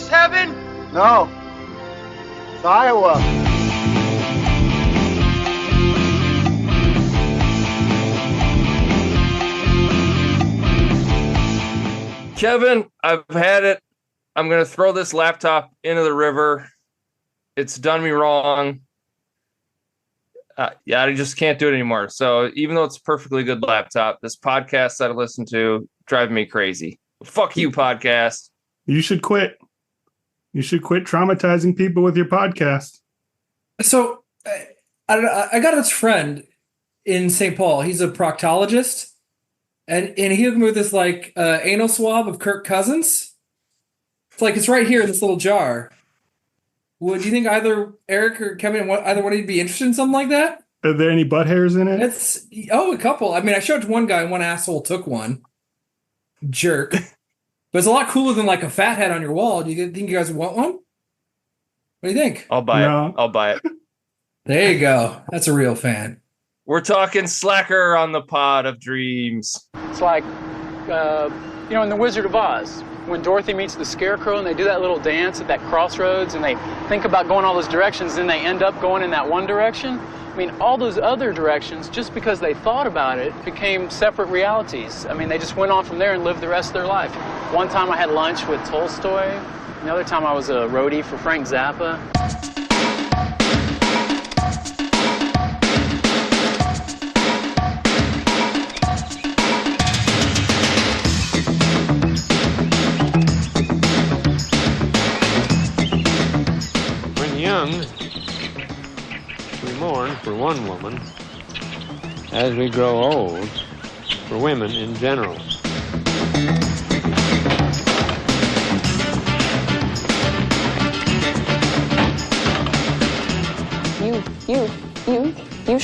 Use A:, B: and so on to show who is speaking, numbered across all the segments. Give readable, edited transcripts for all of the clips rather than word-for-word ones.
A: heaven?
B: No. It's Iowa.
C: Kevin, I've had it. I'm going to throw this laptop into the river. It's done me wrong. Yeah, I just can't do it anymore. So even though it's a perfectly good laptop, this podcast that I listen to drive me crazy. Fuck you, podcast.
D: You should quit. You should quit traumatizing people with your podcast.
E: So I got this friend in St. Paul. He's a proctologist. And he hooked me with this anal swab of Kirk Cousins. It's right here in this little jar. Do you think either Eric or Kevin, either one of you be interested in something like that?
D: Are there any butt hairs in it?
E: A couple. I mean, I showed it to one guy and one asshole took one. Jerk. But it's a lot cooler than a fat head on your wall. Do you think you guys would want one? What do you think?
C: I'll buy it. I'll buy it.
E: There you go. That's a real fan.
C: We're talking Slacker on the Pod of Dreams.
F: It's like, in The Wizard of Oz, when Dorothy meets the Scarecrow and they do that little dance at that crossroads and they think about going all those directions and they end up going in that one direction. I mean, all those other directions, just because they thought about it, became separate realities. I mean, they just went on from there and lived the rest of their life. One time I had lunch with Tolstoy. Another time I was a roadie for Frank Zappa.
G: Young, we mourn for one woman. As we grow old, for women in general.
H: You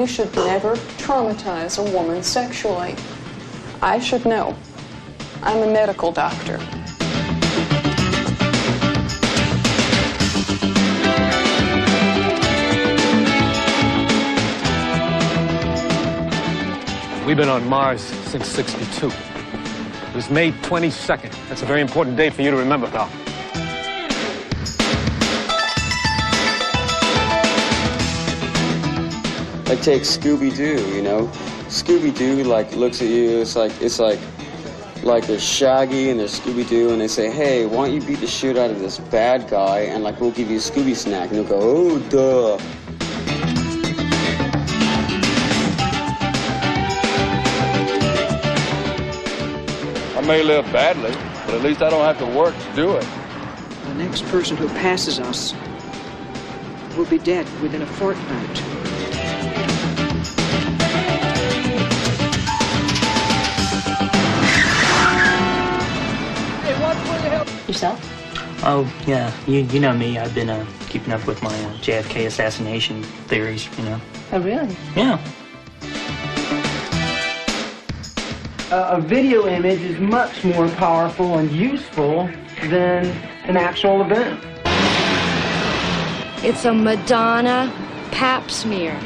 H: should never traumatize a woman sexually. I should know. I'm a medical doctor.
I: We've been on Mars since '62. It was May 22nd. That's a very important date for you to remember, pal.
J: Take Scooby-Doo, Scooby-Doo, looks at you, it's like they're Shaggy and they're Scooby-Doo, and they say, hey, why don't you beat the shit out of this bad guy, and, we'll give you a Scooby snack, and they'll go, oh, duh.
K: I may live badly, but at least I don't have to work to do it.
L: The next person who passes us will be dead within a fortnight.
M: Hey, what will you help? Yourself? Oh, yeah. You know me. I've been keeping up with my JFK assassination theories,
H: Oh, really?
M: Yeah.
N: A video image is much more powerful and useful than an actual event.
O: It's a Madonna pap smear.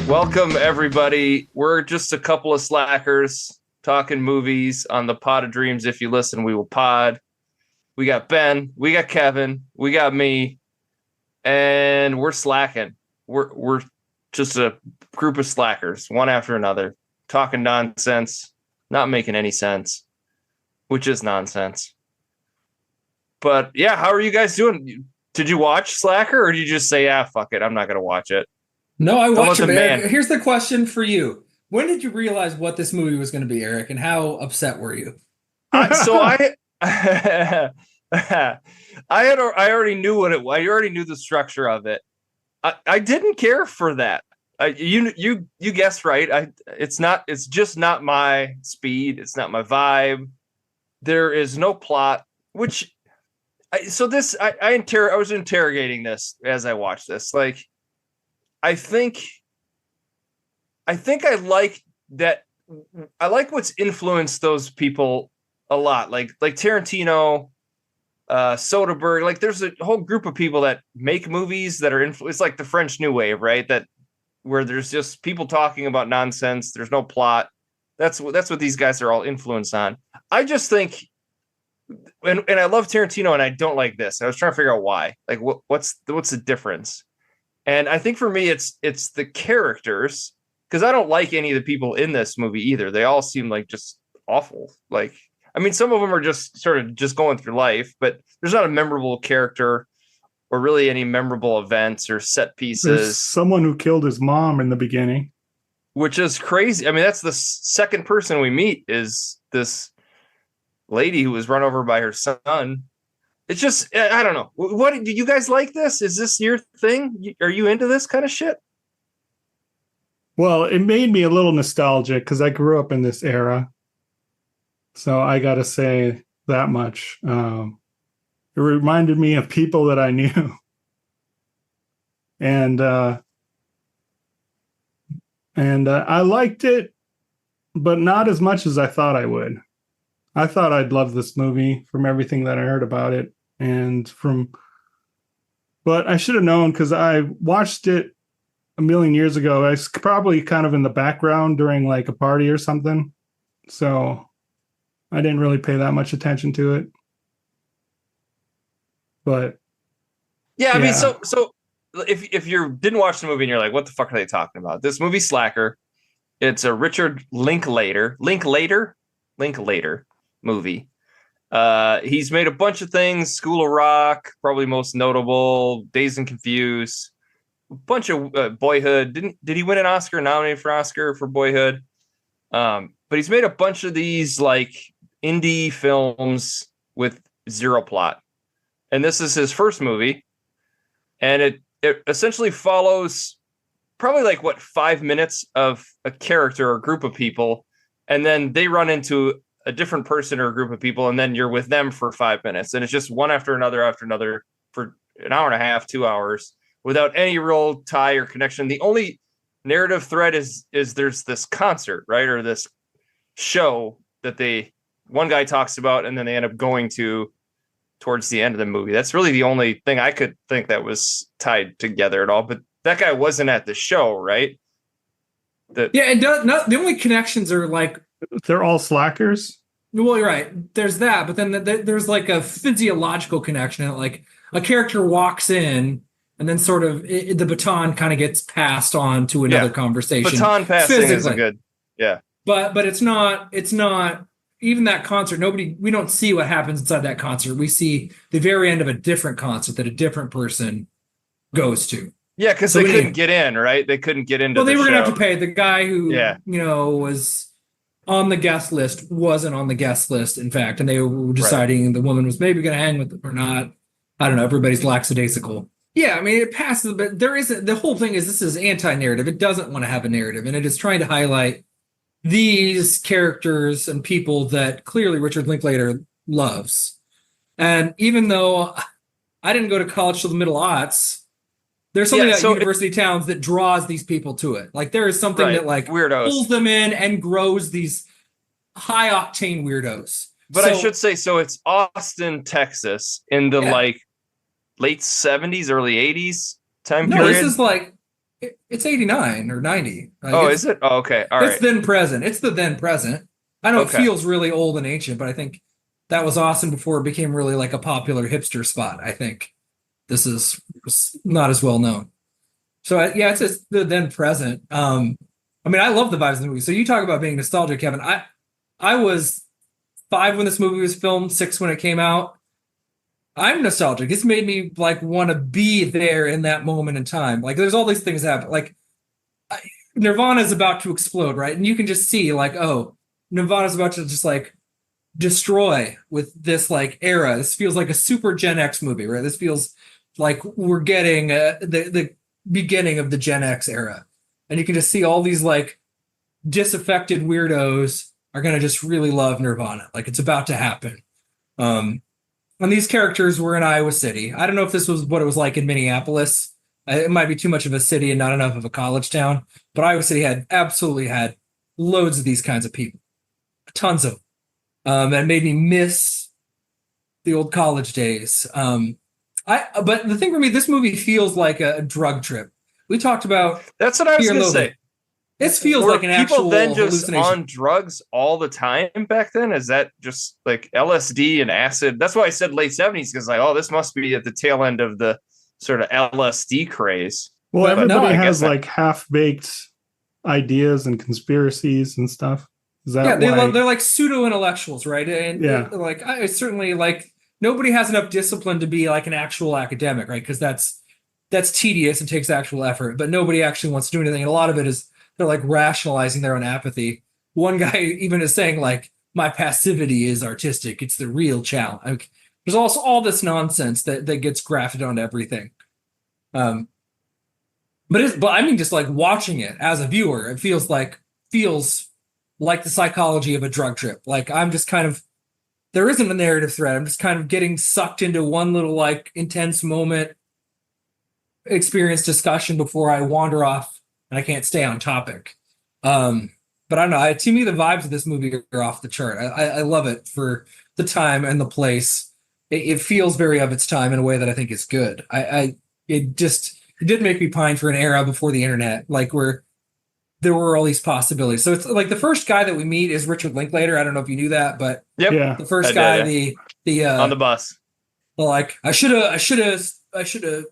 C: Welcome, everybody. We're just a couple of slackers talking movies on the Pod of Dreams. If you listen, we will pod. We got Ben, we got Kevin, we got me, and we're slacking. We're just a group of slackers, one after another, talking nonsense, not making any sense, which is nonsense. But yeah, how are you guys doing? Did you watch Slacker, or did you just say, fuck it, I'm not going to watch it?
E: No, I watched it, man. Here's the question for you. When did you realize what this movie was going to be, Eric, and how upset were you?
C: I already knew what it was. I already knew the structure of it. I didn't care for that. You guessed right. It's just not my speed. It's not my vibe. There is no plot. I was interrogating this as I watched this. I think I like that. I like what's influenced those people a lot. Like Tarantino Soderbergh. Like, there's a whole group of people that make movies that are it's like the French New Wave, right? That where there's just people talking about nonsense. There's no plot. That's what these guys are all influenced on. I just think, and I love Tarantino, and I don't like this. I was trying to figure out why. Like, what's the difference? And I think for me, it's the characters, because I don't like any of the people in this movie either. They all seem like just awful. Like, I mean, some of them are just sort of just going through life, but there's not a memorable character or really any memorable events or set pieces.
D: There's someone who killed his mom in the beginning,
C: which is crazy. I mean, that's the second person we meet is this lady who was run over by her son. It's just, I don't know. What do you guys like this? Is this your thing? Are you into this kind of shit?
D: Well, it made me a little nostalgic because I grew up in this era. So I got to say that much. It reminded me of people that I knew. And I liked it, but not as much as I thought I would. I thought I'd love this movie from everything that I heard about it. But I should have known because I watched it a million years ago. I was probably kind of in the background during like a party or something. So I didn't really pay that much attention to it. But
C: yeah, I mean, so if you didn't watch the movie and you're like, what the fuck are they talking about? This movie Slacker, it's a Richard Linklater movie. He's made a bunch of things. School of Rock, probably most notable. Dazed and Confused, a bunch of Boyhood. Did he win an Oscar? Nominated for Oscar for Boyhood? But he's made a bunch of these like indie films with zero plot, and this is his first movie, and it essentially follows probably like 5 minutes of a character or group of people, and then they run into a different person or a group of people, and then you're with them for 5 minutes, and it's just one after another for an hour and a half, 2 hours, without any real tie or connection. The only narrative thread is there's this concert, right, or this show that one guy talks about, and then they end up going to towards the end of the movie. That's really the only thing I could think that was tied together at all. But that guy wasn't at the show, right?
E: It does not. The only connections are like
D: they're all slackers.
E: Well, you're right. There's that, but then there's like a physiological connection. Like a character walks in, and then sort of the baton kind of gets passed on to another conversation.
C: Baton passing is a good,
E: But it's not even that concert. We don't see what happens inside that concert. We see the very end of a different concert that a different person goes to.
C: Yeah, because they couldn't get in, right? They couldn't get into.
E: Well, they were
C: going
E: to have to pay. The guy who was on the guest list wasn't on the guest list, in fact, and they were deciding the woman was maybe going to hang with them or not. I don't know. Everybody's lackadaisical. Yeah, I mean, it passes, but there isn't. The whole thing is this is anti-narrative. It doesn't want to have a narrative, and it is trying to highlight these characters and people that clearly Richard Linklater loves. And even though I didn't go to college till the middle aughts, there's something about university towns that draws these people to it. Like there is something that like
C: weirdos
E: pulls them in and grows these high octane weirdos.
C: But I should say, so it's Austin, Texas in the like late 70s, early 80s time period.
E: No, this is like it's 89 or 90.
C: Is it? Oh, okay. All right.
E: It's then present. It's the then present. I know it feels really old and ancient, but I think that was Austin before it became really like a popular hipster spot. I think this is not as well known. So it's just the then present. I mean, I love the vibes of the movie. So you talk about being nostalgic, Kevin. I was 5 when this movie was filmed, 6 when it came out. I'm nostalgic. It's made me like want to be there in that moment in time. Like there's all these things happen. Like Nirvana is about to explode, right? And you can just see like, oh, Nirvana's about to just like destroy with this like era. This feels like a super Gen X movie, right? This feels like we're getting the beginning of the Gen X era. And you can just see all these like disaffected weirdos are going to just really love Nirvana. Like it's about to happen. And these characters were in Iowa City. I don't know if this was what it was like in Minneapolis. It might be too much of a city and not enough of a college town. But Iowa City absolutely had loads of these kinds of people. Tons of them. And made me miss old college days. But the thing for me, this movie feels like a drug trip. We talked about
C: that's what I was
E: Fear and
C: going to
E: Loathing.
C: say.
E: This feels
C: Were
E: like an
C: people
E: actual
C: then just
E: hallucination.
C: on drugs all the time back then? Is that just like LSD and acid? That's why I said late 70s, because like, oh, this must be at the tail end of the sort of LSD craze.
D: Well, everybody
C: I
D: has
C: guess
D: like half-baked ideas and conspiracies and stuff. Is that
E: Yeah,
D: why?
E: they're like pseudo intellectuals, right? And
D: Yeah.
E: it's certainly like nobody has enough discipline to be like an actual academic, right? Because that's tedious and takes actual effort, but nobody actually wants to do anything. And a lot of it is they're like rationalizing their own apathy. One guy even is saying like, my passivity is artistic. It's the real challenge. Like, there's also all this nonsense that gets grafted onto everything. But I mean, just like watching it as a viewer, it feels like the psychology of a drug trip. Like I'm just kind of, there isn't a narrative thread. I'm just kind of getting sucked into one little like intense moment, experience discussion before I wander off and I can't stay on topic. But I don't know. To me, the vibes of this movie are off the chart. I love it for the time and the place. It feels very of its time in a way that I think is good. It did make me pine for an era before the internet, like where there were all these possibilities. So it's like the first guy that we meet is Richard Linklater. I don't know if you knew that, but
C: yeah,
E: the first guy, the
C: on the bus,
E: like I should have shouldn't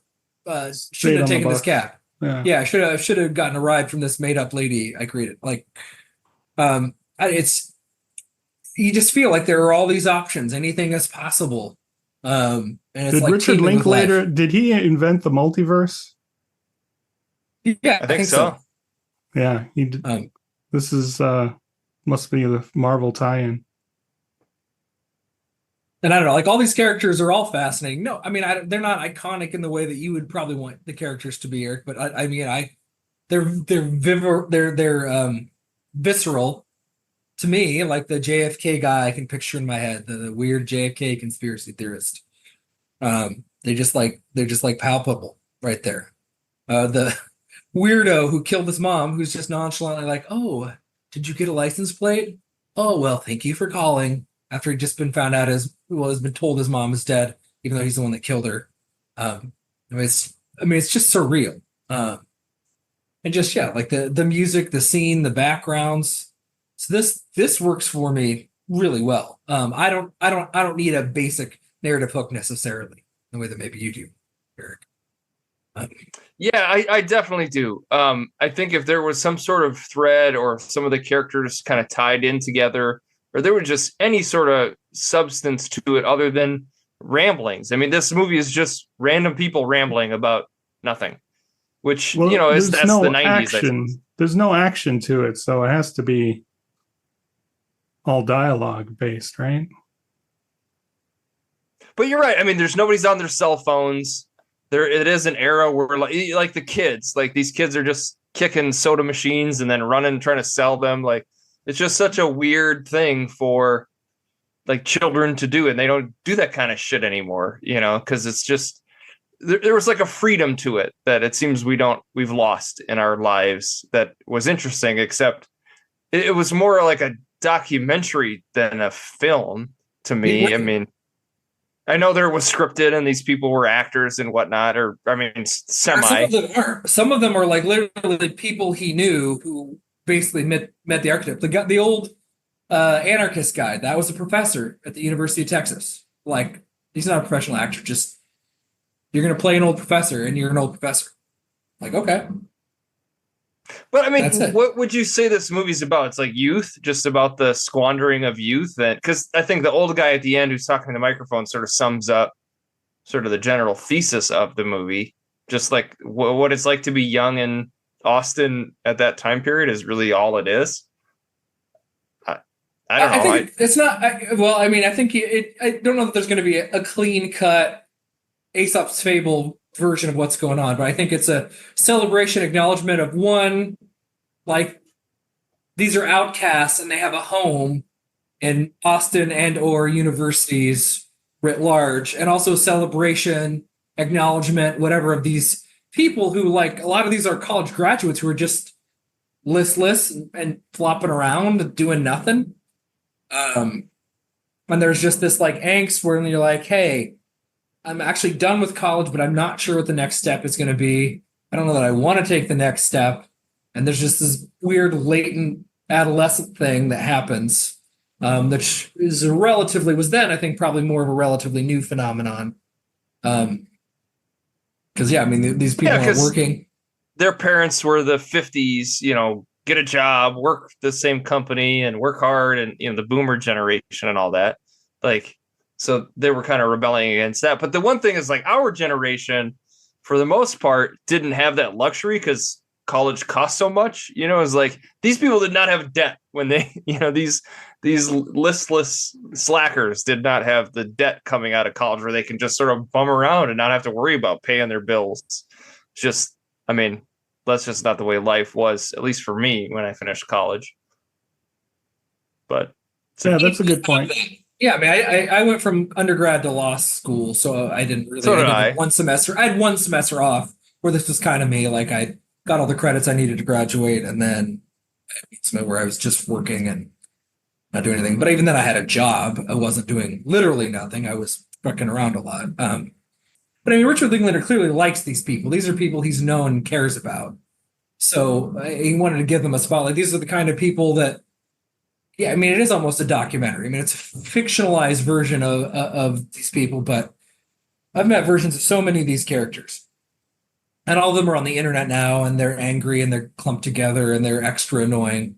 E: have taken this cab. Yeah, I should have gotten a ride from this made up lady I created. Like, it's, you just feel like there are all these options. Anything is possible. And it's
D: did
E: like
D: Richard Linklater, did he invent the multiverse?
E: Yeah, I think so.
D: Yeah, he did. This is must be the Marvel tie-in.
E: And I don't know, like all these characters are all fascinating. No, I mean, they're not iconic in the way that you would probably want the characters to be, Eric. But they're visceral to me, like the JFK guy I can picture in my head, the weird JFK conspiracy theorist. They're just like palpable right there. The weirdo who killed his mom, who's just nonchalantly like, "Oh, did you get a license plate? Oh, well, thank you for calling." After he'd just been found out has been told his mom is dead, even though he's the one that killed her. It's just surreal. And just, yeah, like the music, the scene, the backgrounds. So this works for me really well. I don't need a basic narrative hook necessarily the way that maybe you do, Eric.
C: Yeah, I definitely do. I think if there was some sort of thread or some of the characters kind of tied in together, or there was just any sort of substance to it other than ramblings. I mean, this movie is just random people rambling about nothing, which, that's the 90s.
D: Action. There's no action to it, so it has to be all dialogue based, right?
C: But you're right. I mean, nobody's on their cell phones. It is an era where like the kids, like these kids are just kicking soda machines and then running, trying to sell them. Like, it's just such a weird thing for like children to do. And they don't do that kind of shit anymore, because it's just, there was like a freedom to it that it seems we've lost in our lives that was interesting, except it was more like a documentary than a film to me. I mean, I know there was scripted and these people were actors and whatnot, or I mean, semi.
E: Some of them are like literally people he knew who basically met the architect. The old anarchist guy, that was a professor at the University of Texas. Like, he's not a professional actor. Just, you're going to play an old professor and you're an old professor. Like, okay.
C: But I mean, what would you say this movie's about? It's like youth, just about the squandering of youth. And because I think the old guy at the end who's talking to the microphone sort of sums up sort of the general thesis of the movie. Just like what it's like to be young in Austin at that time period is really all it is. I don't know.
E: I think it's not. I think I don't know that there's going to be a clean cut Aesop's Fable version of what's going on, but I think it's a celebration, acknowledgement of one, like, these are outcasts and they have a home in Austin and or universities writ large, and also celebration, acknowledgement, whatever, of these people who, like, a lot of these are college graduates who are just listless and flopping around doing nothing. And there's just this like angst where you're like, hey, I'm actually done with college, but I'm not sure what the next step is going to be. I don't know that I want to take the next step. And there's just this weird latent adolescent thing that happens, that was then, I think, probably more of a relatively new phenomenon. Because yeah, I mean, these people are working.
C: Their parents were the 50s, get a job, work the same company, and work hard, and the boomer generation and all that. Like, so they were kind of rebelling against that. But the one thing is, like, our generation, for the most part, didn't have that luxury because college cost so much. It's like these people did not have debt when they, these listless slackers did not have the debt coming out of college where they can just sort of bum around and not have to worry about paying their bills. Just, I mean, that's just not the way life was, at least for me, when I finished college. But
D: yeah, that's a good point.
E: Yeah, I mean, I went from undergrad to law school, so I didn't really.
C: So did I.
E: I had one semester off where this was kind of me. Like, I got all the credits I needed to graduate, and then where I was just working and not doing anything. But even then, I had a job. I wasn't doing literally nothing. I was fucking around a lot. But I mean, Richard Linklater clearly likes these people. These are people he's known and cares about. So he wanted to give them a spotlight. These are the kind of people that, yeah, I mean, it is almost a documentary. I mean, it's a fictionalized version of these people, but I've met versions of so many of these characters. And all of them are on the internet now, and they're angry, and they're clumped together, and they're extra annoying.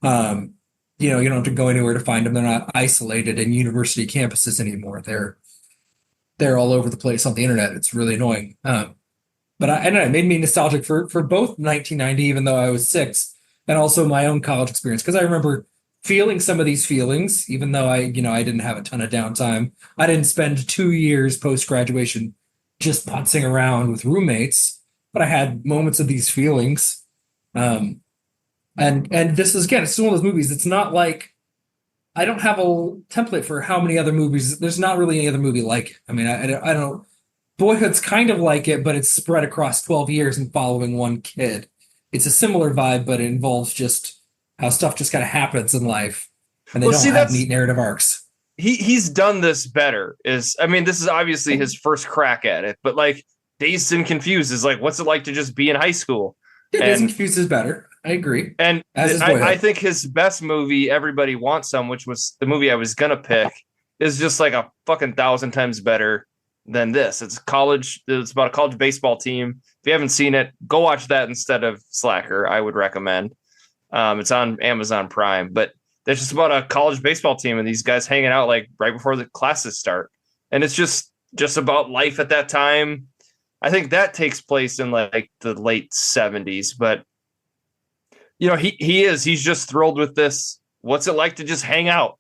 E: You don't have to go anywhere to find them. They're not isolated in university campuses anymore. They're all over the place on the internet. It's really annoying. But I don't know, it made me nostalgic for both 1990, even though I was 6, and also my own college experience, because I remember feeling some of these feelings, even though I didn't have a ton of downtime. I didn't spend 2 years post-graduation just putzing around with roommates, but I had moments of these feelings. And this is, again, it's one of those movies. It's not like, I don't have a template for how many other movies. There's not really any other movie like it. I mean, I don't. Boyhood's kind of like it, but it's spread across 12 years and following one kid. It's a similar vibe, but it involves just how stuff just kind of happens in life, and they don't have neat narrative arcs.
C: He's done this better. This is obviously his first crack at it, but like Dazed and Confused is like, what's it like to just be in high school?
E: Yeah, Dazed and Confused is better. I agree.
C: And I think his best movie, Everybody Wants Some, which was the movie I was gonna pick, is just like a fucking 1,000 times better than this. It's about a college baseball team. If you haven't seen it, go watch that instead of Slacker. I would recommend. It's on Amazon Prime, but it's just about a college baseball team and these guys hanging out like right before the classes start. And it's just about life at that time. I think that takes place in like the late 70s, but he's just thrilled with this. What's it like to just hang out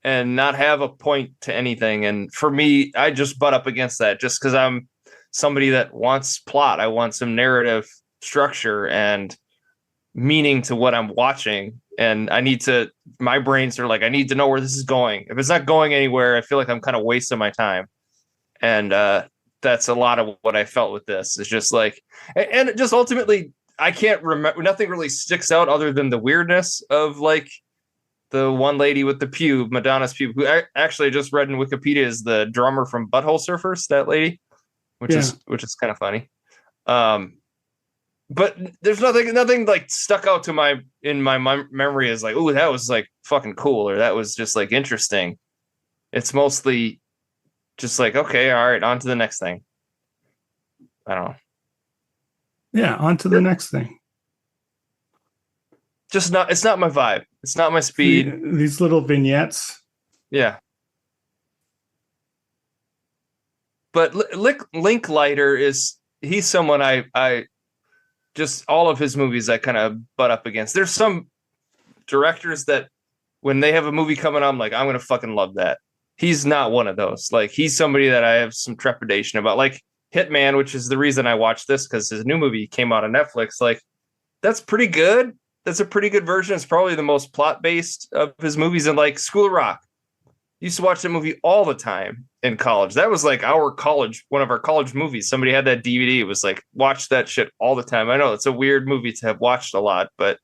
C: and not have a point to anything? And for me, I just butt up against that just because I'm somebody that wants plot. I want some narrative structure and meaning to what I'm watching. And my brains are like, I need to know where this is going. If it's not going anywhere, I feel like I'm kind of wasting my time. And that's a lot of what I felt with this. It's just like, and just ultimately, I can't remember. Nothing really sticks out other than the weirdness of like the one lady with the pube, Madonna's pube, who I actually just read in Wikipedia is the drummer from Butthole Surfers, that lady, which is kind of funny. But there's nothing like stuck out to in my memory as like, oh, that was like fucking cool, or that was just like interesting. It's mostly just like, okay, all right, on to the next thing. I don't know.
D: Yeah, on to the next thing.
C: It's not my vibe. It's not my speed.
D: These little vignettes.
C: Yeah. But Linklater he's someone I just all of his movies I kind of butt up against. There's some directors that when they have a movie coming on, I'm like, I'm going to fucking love that. He's not one of those. Like, he's somebody that I have some trepidation about. Like Hitman, which is the reason I watched this, because his new movie came out on Netflix. Like, that's pretty good. That's a pretty good version. It's probably the most plot-based of his movies. And like School of Rock, used to watch that movie all the time in college. That was like one of our college movies. Somebody had that DVD. It was like, watch that shit all the time. I know it's a weird movie to have watched a lot, but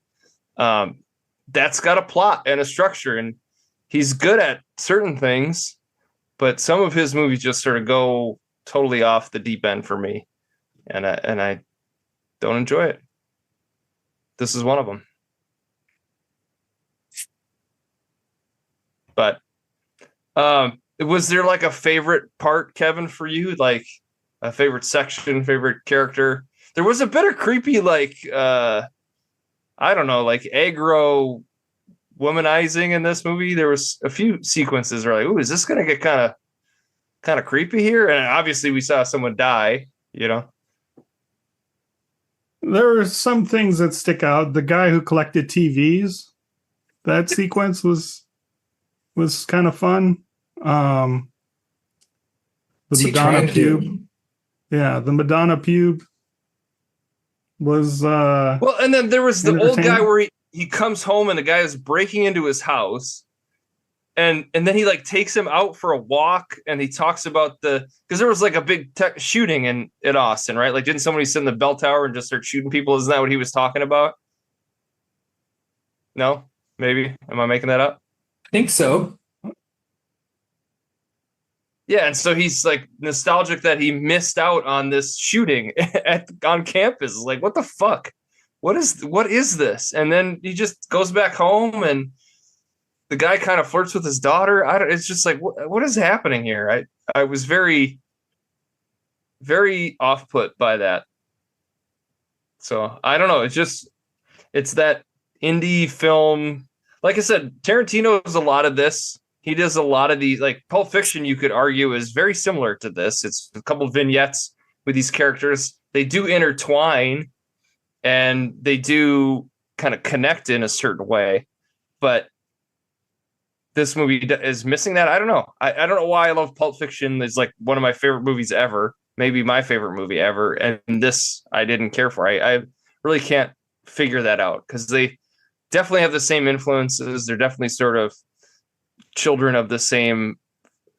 C: that's got a plot and a structure. And he's good at certain things, but some of his movies just sort of go totally off the deep end for me, and I don't enjoy it. This is one of them. But was there like a favorite part, Kevin, for you? Like a favorite section, favorite character? There was a bit of creepy, like I don't know, like aggro womanizing in this movie. There was a few sequences where like, ooh, is this gonna get kind of creepy here? And obviously we saw someone die, you know.
D: There are some things that stick out. The guy who collected TVs, that sequence was kind of fun. The Madonna pube. Yeah, the Madonna pube was
C: well, and then there was the old guy where he comes home and the guy is breaking into his house, and then he like takes him out for a walk, and he talks about because there was like a big shooting in Austin, right? Like, didn't somebody sit in the bell tower and just start shooting people? Isn't that what he was talking about? No, maybe. Am I making that up?
E: I think so.
C: Yeah, and so he's like nostalgic that he missed out on this shooting on campus. Like, what the fuck? What is this? And then he just goes back home, and the guy kind of flirts with his daughter. It's just like, what is happening here? I was very, very off-put by that. So I don't know. It's that indie film. Like I said, Tarantino does a lot of this. He does a lot of these, like Pulp Fiction, you could argue is very similar to this. It's a couple of vignettes with these characters. They do intertwine and they do kind of connect in a certain way. But this movie is missing that. I don't know. I don't know why I love Pulp Fiction. It's like one of my favorite movies ever, maybe my favorite movie ever. And this I didn't care for. I really can't figure that out because they definitely have the same influences. They're definitely sort of children of the same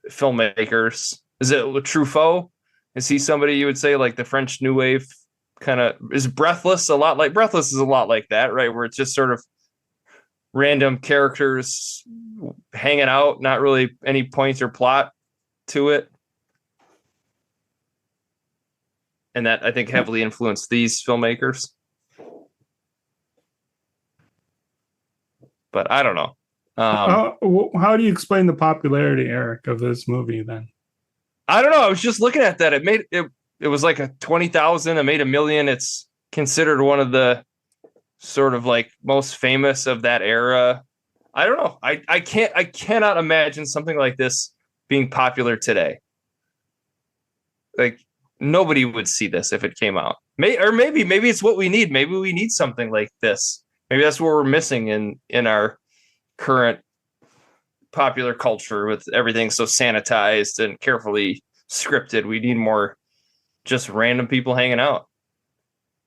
C: filmmakers. Is it Truffaut? Is he somebody you would say like the French New Wave kind of is Breathless a lot like Breathless is a lot like that, right? Where it's just sort of random characters hanging out, not really any point or plot to it. And that I think heavily influenced these filmmakers. But I don't know.
D: How do you explain the popularity, Eric, of this movie then?
C: I don't know. I was just looking at that. It was like a 20,000. It made $1 million. It's considered one of the sort of like most famous of that era. I don't know. I cannot imagine something like this being popular today. Like nobody would see this if it came out. Maybe it's what we need. Maybe we need something like this. Maybe that's what we're missing in our current popular culture with everything so sanitized and carefully scripted. We need more just random people hanging out.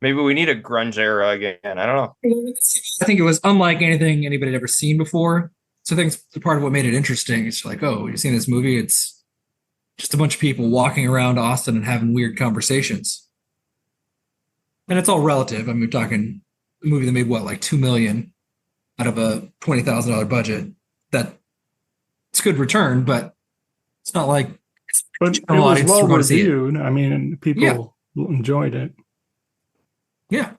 C: Maybe we need a grunge era again. I don't know.
E: I think it was unlike anything anybody had ever seen before. So I think it's part of what made it interesting. It's like, oh, you've seen this movie. It's just a bunch of people walking around Austin and having weird conversations. And it's all relative. I mean, we're talking a movie that made what, like $2 million out of a $20,000 budget. That it's good return, but it's not like
D: but it was well reviewed. I mean, people enjoyed it.
E: Yeah.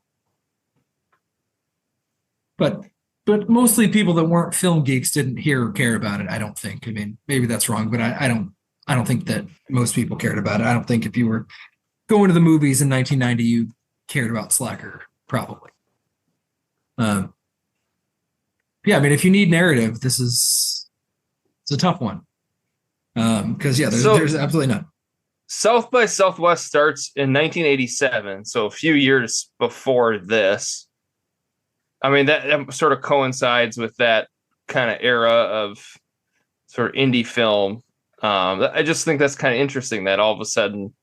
E: But mostly people that weren't film geeks didn't hear or care about it, I don't think. I mean, maybe that's wrong, but I don't think that most people cared about it. I don't think if you were going to the movies in 1990, you cared about Slacker, probably. Yeah, I mean, if you need narrative, it's a tough one. Because there's absolutely none.
C: South by Southwest starts in 1987, so a few years before this. I mean, that sort of coincides with that kind of era of sort of indie film. I just think that's kind of interesting that all of a sudden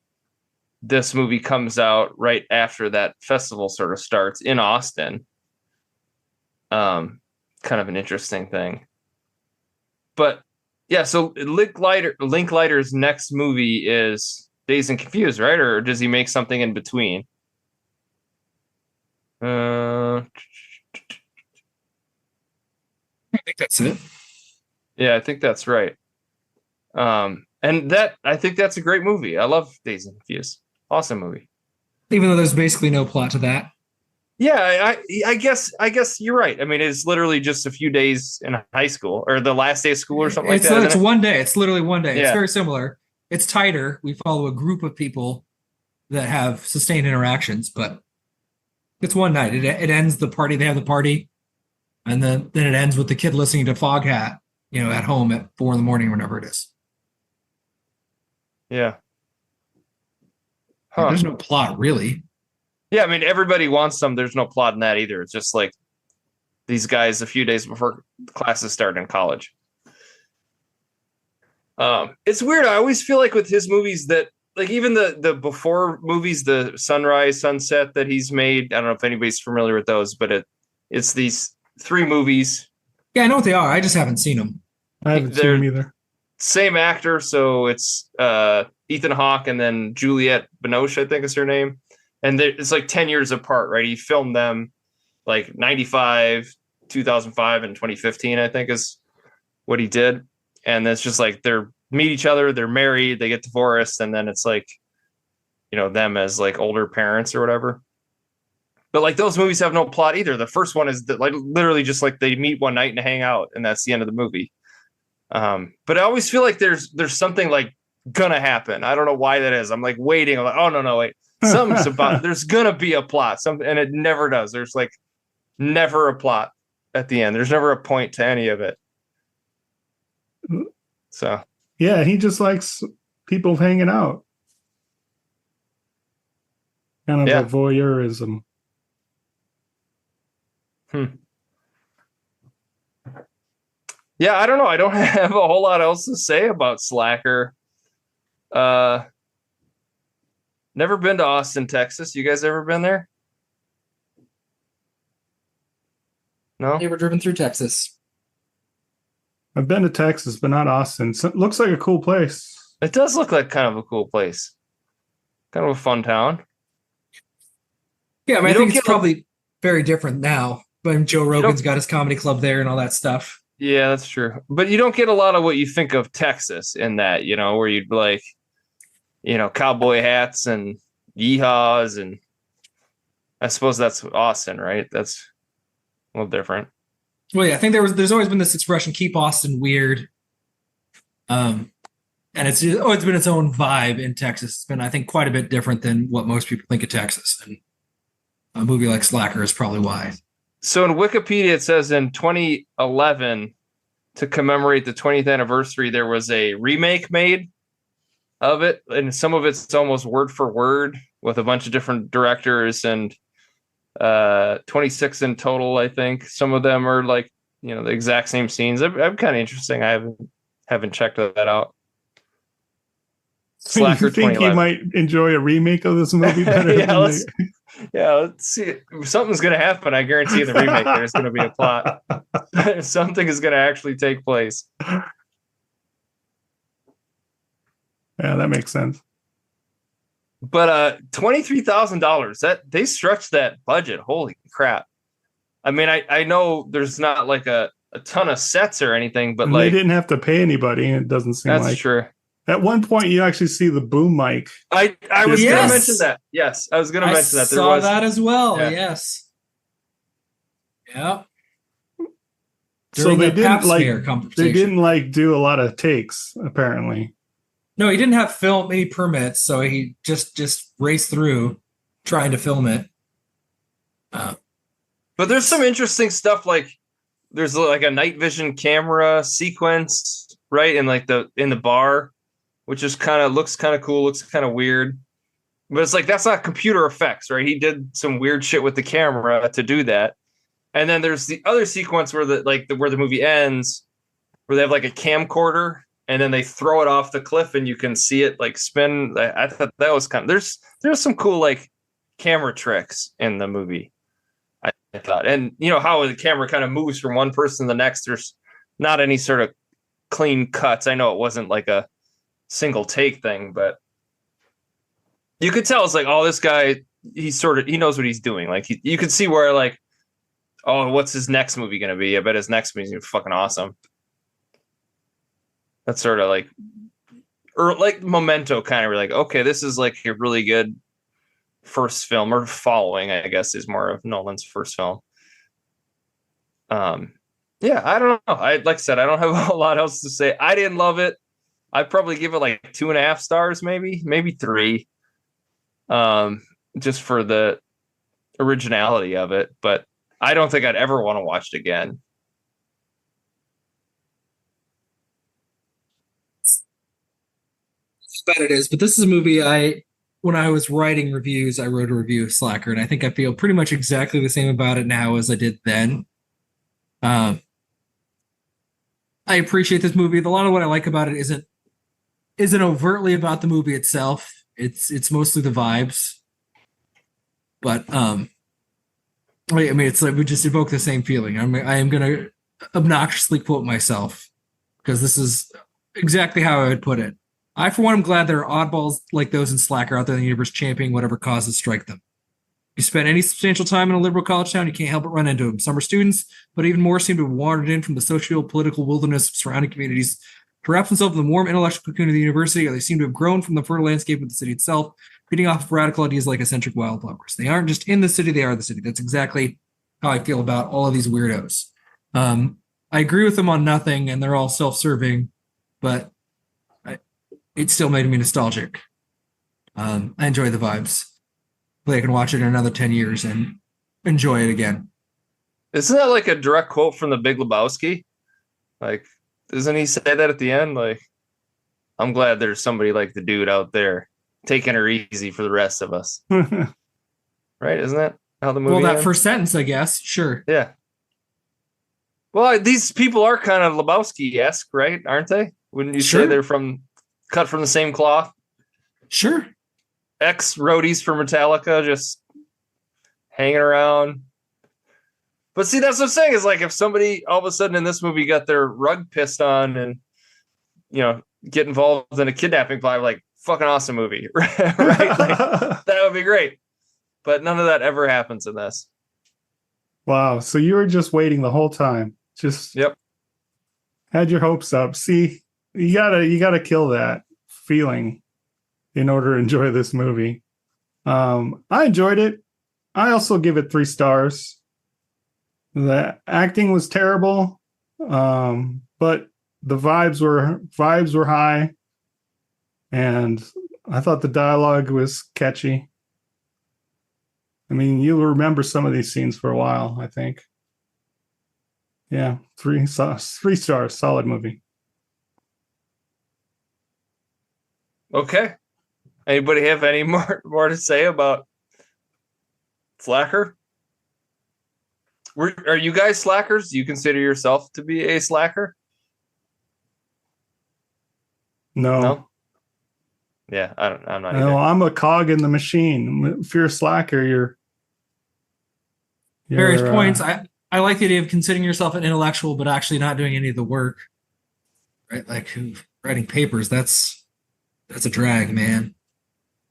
C: this movie comes out right after that festival sort of starts in Austin. Kind of an interesting thing. But yeah, so Linklater's next movie is Dazed and Confused, right? Or does he make something in between? I
E: think that's it.
C: Yeah, I think that's right. And that I think that's a great movie. I love Dazed and Confused. Awesome movie.
E: Even though there's basically no plot to that.
C: Yeah, I guess you're right. I mean, it's literally just a few days in high school or the last day of school or something like that.
E: It's one day. It's literally one day.
C: Yeah.
E: It's very similar. It's tighter. We follow a group of people that have sustained interactions, but it's one night. It ends the party. They have the party, and then it ends with the kid listening to Foghat, at home at 4 a.m, whenever it is.
C: Yeah.
E: Huh. There's no plot, really.
C: Yeah, I mean, everybody wants them. There's no plot in that either. It's just like these guys a few days before classes start in college. It's weird. I always feel like with his movies that, like, even the before movies, the Sunrise, Sunset that he's made. I don't know if anybody's familiar with those, but it's these 3 movies.
E: Yeah, I know what they are. I just haven't seen them.
D: I haven't seen them either.
C: Same actor, so it's Ethan Hawke and then Juliette Binoche, I think is her name. And it's like 10 years apart, right? He filmed them like 95, 2005, and 2015, I think is what he did. And it's just like they meet each other, they're married, they get divorced, and then it's like, them as like older parents or whatever. But like those movies have no plot either. The first one is like literally just like they meet one night and hang out, and that's the end of the movie. But I always feel like there's something like gonna happen. I don't know why that is. I'm like waiting. I'm like, oh no, wait. Something's about there's gonna be a plot. And it never does. There's like never a plot at the end. There's never a point to any of it. So
D: yeah, he just likes people hanging out. Kind of a voyeurism.
C: Yeah, I don't know. I don't have a whole lot else to say about Slacker. Never been to Austin, Texas. You guys ever been there? No?
E: Never driven through Texas.
D: I've been to Texas, but not Austin. So it looks like a cool place.
C: It does look like kind of a cool place. Kind of a fun town.
E: Yeah, I mean, I think it's probably very different now. But Joe Rogan's got his comedy club there and all that stuff.
C: Yeah, that's true. But you don't get a lot of what you think of Texas in that, where you'd like, cowboy hats and yeehaws, and I suppose that's Austin, right? That's a little different.
E: Well, yeah, I think there's always been this expression, keep Austin weird. And it's been its own vibe in Texas. It's been, I think, quite a bit different than what most people think of Texas. And a movie like Slacker is probably why.
C: So in Wikipedia, it says in 2011, to commemorate the 20th anniversary, there was a remake made of it. And some of it's almost word for word with a bunch of different directors and 26 in total, I think. Some of them are like, the exact same scenes. I'm kind of interesting. I haven't checked that out.
D: Slacker. You think you might enjoy a remake of this movie better?
C: Let's see. Something's going to happen. I guarantee in the remake there's going to be a plot. Something is going to actually take place.
D: Yeah, that makes sense.
C: But $23,000, that they stretched that budget. Holy crap. I mean, I know there's not like a ton of sets or anything, but
D: they didn't have to pay anybody. It doesn't seem like.
C: That's true.
D: At one point, you actually see the boom mic.
C: I was going to mention that. Yes, I was going to mention that.
E: There was that as well. Yeah. Yes. Yeah.
D: So they didn't do a lot of takes, apparently.
E: No, he didn't have film any permits, so he just raced through trying to film it.
C: But there's some interesting stuff, like there's like a night vision camera sequence, right? In the bar, which is looks kind of cool, looks kind of weird. But it's like that's not computer effects, right? He did some weird shit with the camera to do that. And then there's the other sequence where where the movie ends, where they have like a camcorder and then they throw it off the cliff and you can see it like spin. I thought that was there's some cool like camera tricks in the movie, I thought. And how the camera kind of moves from one person to the next. There's not any sort of clean cuts. I know it wasn't like a single take thing, but you could tell it's like, oh, this guy, he knows what he's doing. Like you could see where like, oh, what's his next movie going to be? I bet his next movie is going to be fucking awesome. That's sort of like, or like Memento kind of like, okay, this is like a really good first film, or following, I guess, is more of Nolan's first film. Yeah, I don't know. Like I said, I don't have a lot else to say. I didn't love it. I'd probably give it like 2.5 stars, maybe 3. Just for the originality of it, but I don't think I'd ever want to watch it again.
E: Bet it is, but this is a movie when I was writing reviews, I wrote a review of Slacker, and I think I feel pretty much exactly the same about it now as I did then. I appreciate this movie. A lot of what I like about it isn't overtly about the movie itself. It's mostly the vibes. But I mean, it's like we just evoke the same feeling. I am gonna obnoxiously quote myself because this is exactly how I would put it. I, for one, am glad there are oddballs like those in Slacker out there in the universe championing whatever causes strike them. If you spend any substantial time in a liberal college town, you can't help but run into them. Some are students, but even more seem to have wandered in from the socio-political wilderness of surrounding communities to wrap themselves in the warm intellectual cocoon of the university, or they seem to have grown from the fertile landscape of the city itself, feeding off of radical ideas like eccentric wildflowers. They aren't just in the city, they are the city. That's exactly how I feel about all of these weirdos. I agree with them on nothing, and they're all self-serving, but it still made me nostalgic. I enjoy the vibes. Hopefully I can watch it in another 10 years and enjoy it again.
C: Isn't that like a direct quote from The Big Lebowski? Like, doesn't he say that at the end? Like, I'm glad there's somebody like the dude out there taking her easy for the rest of us. Right? Isn't that how the movie
E: Well, that
C: ends?
E: first sentence, I guess. Sure.
C: Yeah. Well, these people are kind of Lebowski-esque, right? Aren't they? Wouldn't you say they're cut from the same cloth?
E: Sure.
C: Ex-roadies for Metallica, just hanging around. But see, that's what I'm saying, is like if somebody all of a sudden in this movie got their rug pissed on and, get involved in a kidnapping plot, like, fucking awesome movie, right? Like, that would be great. But none of that ever happens in this.
D: Wow. So you were just waiting the whole time. Just had your hopes up. See, you gotta kill that feeling in order to enjoy this movie. I enjoyed it. I also give it 3 stars. The acting was terrible, but the vibes were high, and I thought the dialogue was catchy. I mean, you'll remember some of these scenes for a while, I think. Yeah, 3 stars, solid movie.
C: Okay. Anybody have any more to say about Slacker? Are you guys slackers? Do you consider yourself to be a slacker?
D: No.
C: Yeah, I'm not.
D: No, I'm a cog in the machine. If you're a slacker, you're
E: various points. I like the idea of considering yourself an intellectual, but actually not doing any of the work. Right? Like writing papers, that's a drag, man.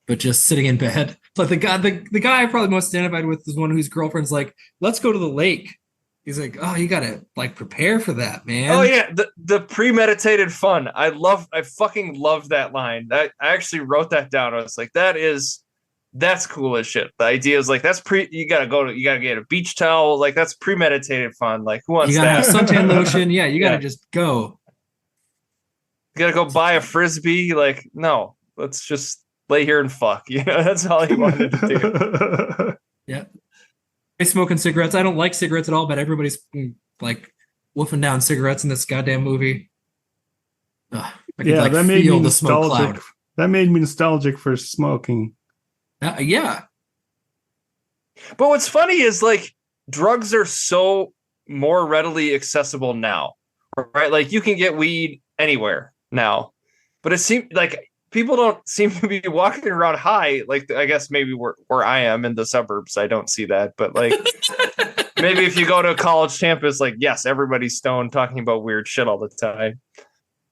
E: But just sitting in bed. But the guy I probably most identified with is one whose girlfriend's like, let's go to the lake. He's like, oh, you gotta like prepare for that, man.
C: Oh yeah, the premeditated fun. I fucking love that line. I actually wrote that down. I was like, that's cool as shit. The idea is like you gotta get a beach towel. Like that's premeditated fun. Like who wants
E: that? You gotta
C: that?
E: have suntan lotion. Yeah, you gotta just go.
C: You gotta go buy a frisbee. Like, no, let's just lay here and fuck. That's all he wanted to do.
E: Yeah. Smoking cigarettes. I don't like cigarettes at all, but everybody's like wolfing down cigarettes in this goddamn movie. I could,
D: that made me nostalgic. That made me nostalgic for smoking.
E: Yeah.
C: But what's funny is like drugs are so more readily accessible now, right? Like you can get weed anywhere now, but it seems like people don't seem to be walking around high. Like, I guess maybe where I am in the suburbs, I don't see that. But like, maybe if you go to a college campus, like, yes, everybody's stoned talking about weird shit all the time.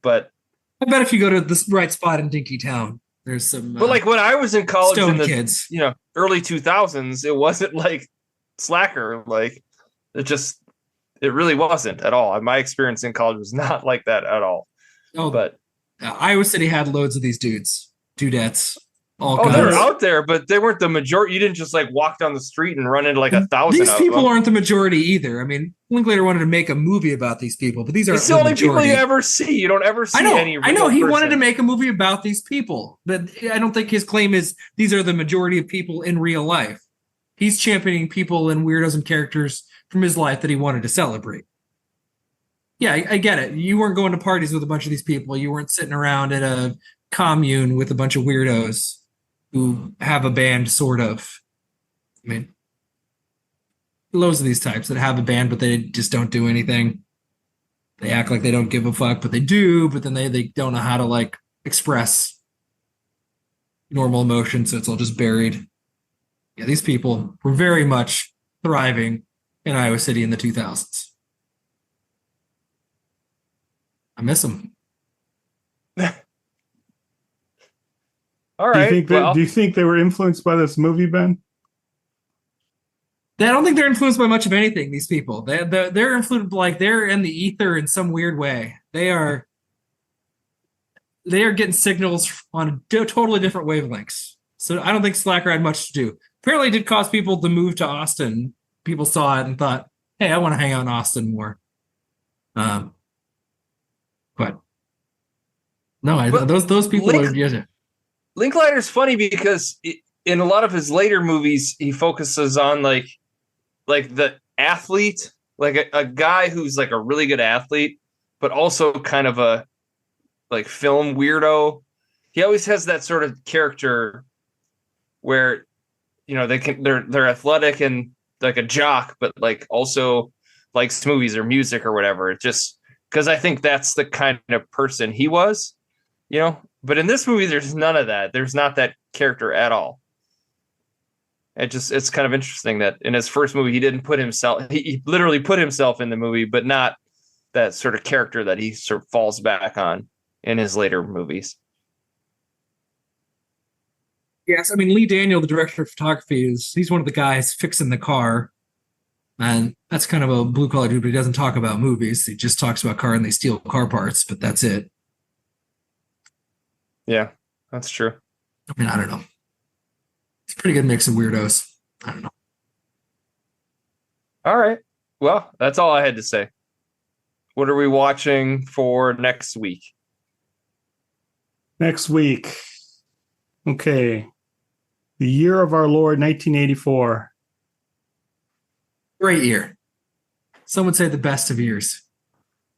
C: But
E: I bet if you go to the right spot in Dinky Town, there's some.
C: But like when I was in college in the
E: kids,
C: early 2000s, it wasn't like Slacker. Like it really wasn't at all. My experience in college was not like that at all.
E: Oh,
C: but
E: Iowa City had loads of these dudettes.
C: They're out there, but they weren't the majority. You didn't just like walk down the street and run into like 1,000.
E: These people aren't the majority either. I mean, Linklater wanted to make a movie about these people, but these aren't
C: It's the only people you ever see. You don't ever see any.
E: I know. He wanted to make a movie about these people, but I don't think his claim is these are the majority of people in real life. He's championing people and weirdos and characters from his life that he wanted to celebrate. Yeah, I get it. You weren't going to parties with a bunch of these people. You weren't sitting around at a commune with a bunch of weirdos who have a band, sort of. I mean, loads of these types that have a band, but they just don't do anything. They act like they don't give a fuck, but they do, but then they don't know how to, like, express normal emotion, so it's all just buried. Yeah, these people were very much thriving in Iowa City in the 2000s. I miss them.
C: All right.
D: Do you think they were influenced by this movie, Ben?
E: I don't think they're influenced by much of anything. These people, they're influenced, like they're in the ether in some weird way. They are getting signals on totally different wavelengths. So I don't think Slacker had much to do. Apparently, it did cause people to move to Austin. People saw it and thought, "Hey, I want to hang out in Austin more." But no, those people are. Yeah.
C: Linklater's funny because in a lot of his later movies, he focuses on like the athlete, like a guy who's like a really good athlete, but also kind of a like film weirdo. He always has that sort of character where, you know, they're athletic and like a jock, but like also likes movies or music or whatever. It just because I think that's the kind of person he was, you know. But in this movie, there's none of that. There's not that character at all. It's kind of interesting that in his first movie, he didn't put himself, he literally put himself in the movie, but not that sort of character that he sort of falls back on in his later movies.
E: Yes, I mean, Lee Daniel, the director of photography, he's one of the guys fixing the car. And that's kind of a blue collar dude, but he doesn't talk about movies. He just talks about car and they steal car parts, but that's it.
C: Yeah, that's true.
E: I mean, I don't know. It's a pretty good mix of weirdos. I don't know.
C: All right. Well, that's all I had to say. What are we watching for next week?
D: Next week. Okay. The Year of Our Lord, 1984.
E: Great year. Some would say the best of years.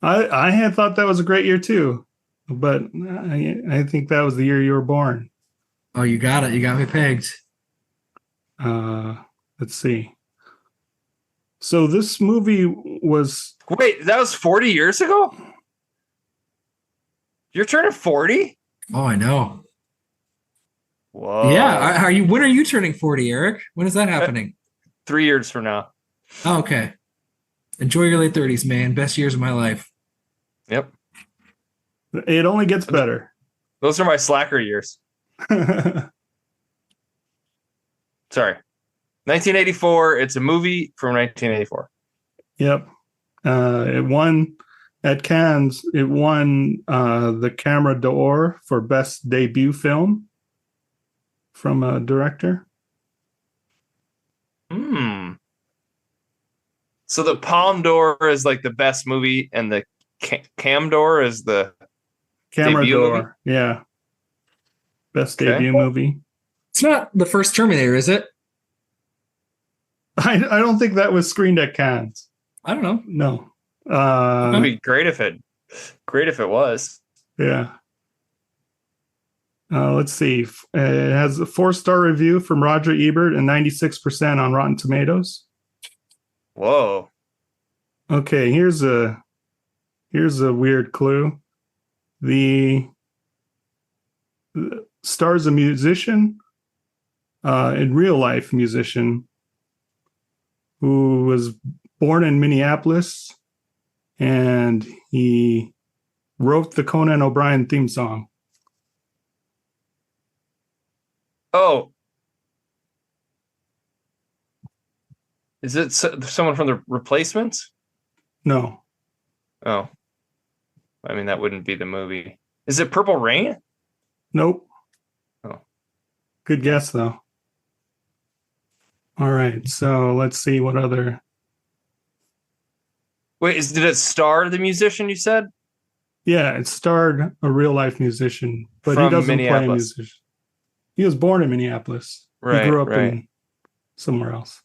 D: I had thought that was a great year too, but I think that was the year you were born.
E: Oh, you got it. You got me pegged.
D: Let's see. So this movie was...
C: Wait, that was 40 years ago? You're turning 40?
E: Oh, I know.
C: Whoa.
E: Yeah. When are you turning 40, Eric? When is that happening?
C: 3 years from now.
E: Oh, okay. Enjoy your late 30s, man. Best years of my life.
C: Yep.
D: It only gets better.
C: Those are my slacker years. Sorry. 1984. It's a movie from 1984.
D: Yep. It won at Cannes. It won the Camera d'Or for Best Debut Film from a director.
C: So the Palme d'Or is like the best movie, and the Cam d'Or is the
D: Camera
C: debut
D: d'Or.
C: movie?
D: Yeah. Best debut movie.
E: It's not the first Terminator, is it?
D: I don't think that was screened at Cannes.
E: I don't know.
D: No.
C: It'd be great if it was.
D: Yeah. Let's see. It has a 4-star review from Roger Ebert and 96% on Rotten Tomatoes.
C: Whoa.
D: Okay, here's a weird clue. The stars a musician, in real life musician, who was born in Minneapolis, and he wrote the Conan O'Brien theme song.
C: Oh. Is it someone from the Replacements?
D: No.
C: Oh. I mean, that wouldn't be the movie. Is it Purple Rain?
D: Nope.
C: Oh.
D: Good guess, though. All right, so let's see what other...
C: Wait, did it star the musician you said?
D: Yeah, it starred a real-life musician, but he
C: From
D: doesn't play a
C: Minneapolis.
D: musician. He was born in Minneapolis.
C: Right,
D: he grew up
C: right.
D: in somewhere else.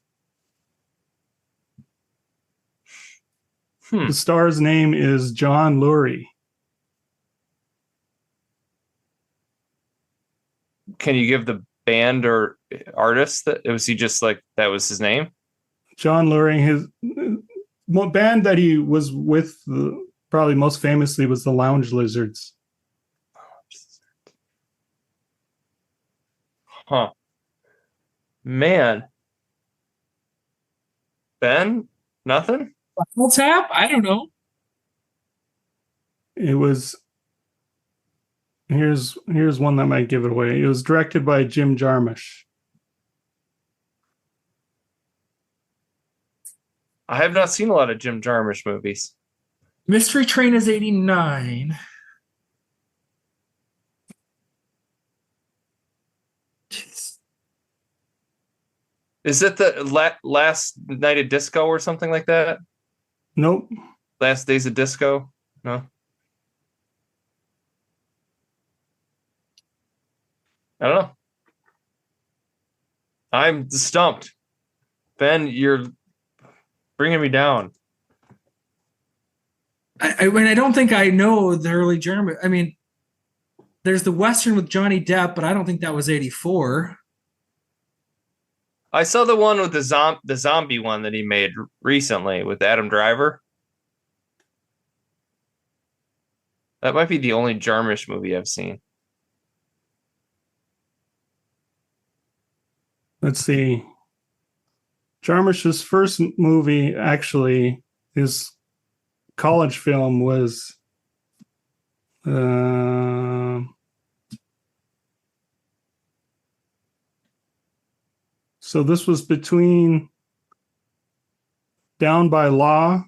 D: The star's name is John Lurie.
C: Can you give the band or artist that was he just like that was his name?
D: John Lurie, his band that he was with, probably most famously, was the Lounge Lizards.
C: Huh. Man. Ben? Nothing?
E: Final Tap? I don't know.
D: It was... Here's one that might give it away. It was directed by Jim Jarmusch.
C: I have not seen a lot of Jim Jarmusch movies.
E: Mystery Train is 89. Jeez.
C: Is it the Last Night of Disco or something like that?
D: Nope.
C: Last Days of Disco? No. I don't know. I'm stumped. Ben, you're bringing me down.
E: I mean, I don't think I know the early German. I mean, there's the Western with Johnny Depp, but I don't think that was 84.
C: I saw the one with the zombie one that he made recently with Adam Driver. That might be the only Jarmusch movie I've seen.
D: Let's see. Jarmusch's first movie, actually, his college film was so this was between Down by Law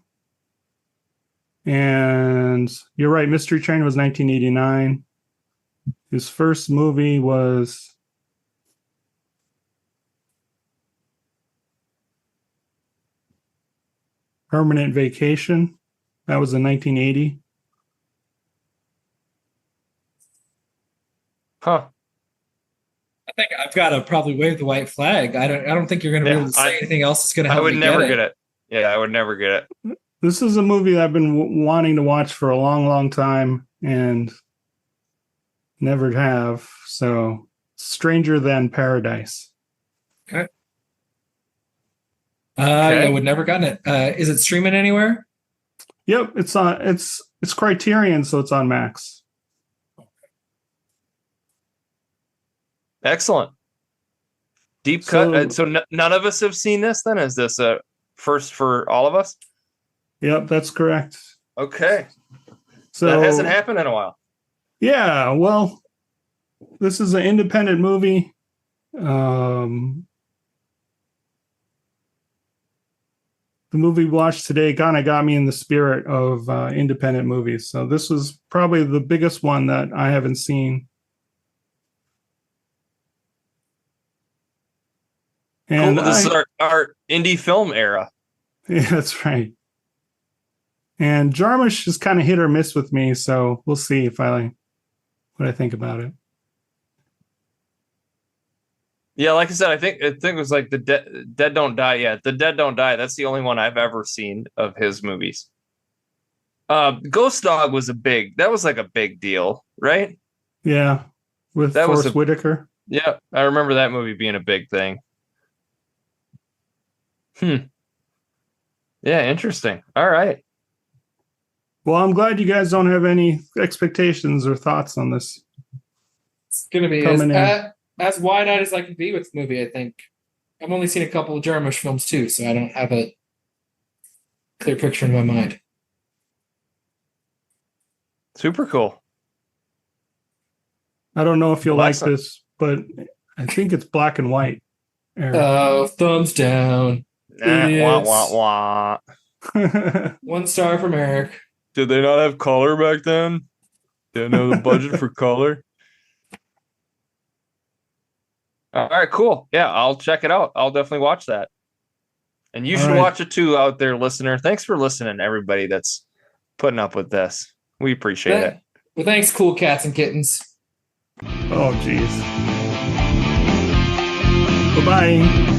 D: and, you're right, Mystery Train was 1989. His first movie was Permanent Vacation. That was in 1980.
C: Huh.
E: I think I've got to probably wave the white flag. I don't think you're going to be able to say anything else that's going to help me
C: never get it. Yeah, I would never get it.
D: This is a movie that I've been wanting to watch for a long, long time and never have. So, Stranger Than Paradise.
E: Okay. I would never gotten it. Is it streaming anywhere?
D: Yep, it's on. It's Criterion, so it's on Max.
C: Excellent. Deep cut. So none of us have seen this. Then is this a first for all of us?
D: Yep, that's correct.
C: Okay.
D: So
C: that hasn't happened in a while.
D: Yeah, well, this is an independent movie. The movie we watched today kind of got me in the spirit of independent movies. So this was probably the biggest one that I haven't seen. And
C: cool. This is our indie film era.
D: Yeah, that's right. And Jarmusch is kind of hit or miss with me, so we'll see if what I think about it.
C: Yeah, like I said, I think it was like the Dead Don't Die. Yeah, the Dead Don't Die. That's the only one I've ever seen of his movies. Ghost Dog was that was like a big deal, right?
D: Yeah, with Forrest Whitaker.
C: Yeah, I remember that movie being a big thing. Yeah, interesting. All right.
D: Well, I'm glad you guys don't have any expectations or thoughts on this.
E: It's going to be as wide-eyed as I can be with the movie, I think. I've only seen a couple of Jarmusch films, too, so I don't have a clear picture in my mind.
C: Super cool.
D: I don't know if you'll like this, but I think it's black and white.
E: Oh, thumbs down.
C: Wah, wah, wah.
E: 1 star from Eric.
C: Did they not have color back then? Didn't have the budget for color. All right, cool. Yeah, I'll check it out. I'll definitely watch that. And you should watch it too out there, listener. Thanks for listening, everybody that's putting up with this. We appreciate it.
E: Well, thanks, cool cats and kittens.
D: Oh, jeez. Bye-bye.